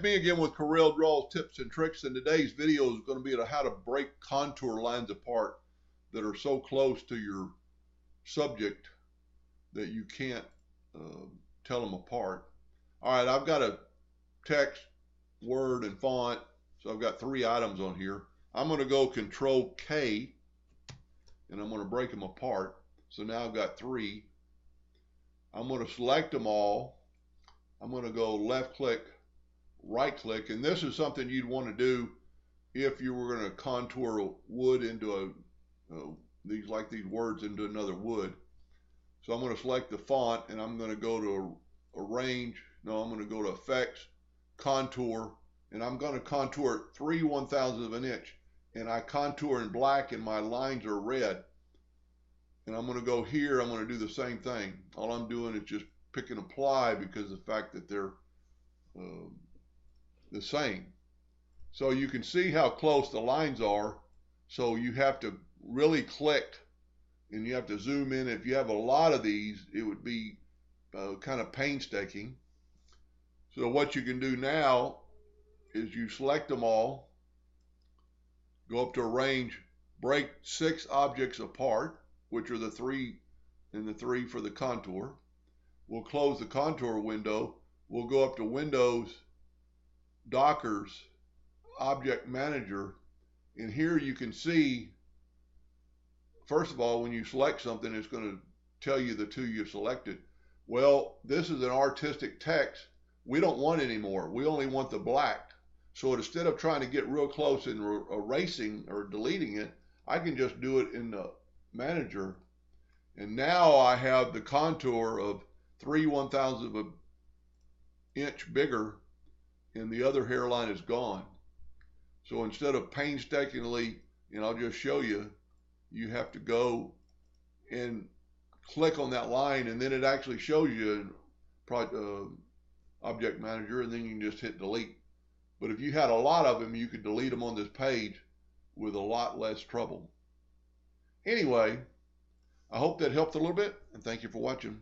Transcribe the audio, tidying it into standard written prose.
Me again with Corel Draws Tips and Tricks, and today's video is going to be on how to break contour lines apart that are so close to your subject that you can't tell them apart. All right, I've got a text, word, and font, so I've got 3 items on here. I'm going to go Control K, and I'm going to break them apart. So now I've got 3. I'm going to select them all. I'm going to go left click, right click, and this is something you'd want to do if you were going to contour wood into these words into another wood. So I'm going to select the font, and I'm going to go to arrange. No, I'm going to go to effects, contour, and I'm going to contour 3/1000 of an inch, and I contour in black and my lines are red. And I'm going to go here, I'm going to do the same thing. All I'm doing is just pick and apply because of the fact that they're the same. So you can see how close the lines are. So you have to really click and you have to zoom in. If you have a lot of these, it would be kind of painstaking. So what you can do now is you select them all, go up to arrange, break 6 objects apart, which are the 3 and the 3 for the contour. We'll close the contour window. We'll go up to Windows, Dockers, Object Manager, and here you can see, first of all, when you select something, it's going to tell you the 2 you selected. Well, this is an artistic text. We don't want anymore. We only want the black. So instead of trying to get real close and erasing or deleting it, I can just do it in the manager. And now I have the contour of 3/1000 of an inch bigger, and the other hairline is gone. So instead of painstakingly, and I'll just show you, you have to go and click on that line, and then it actually shows you in Object Manager, and then you can just hit delete. But if you had a lot of them, you could delete them on this page with a lot less trouble. Anyway, I hope that helped a little bit, and thank you for watching.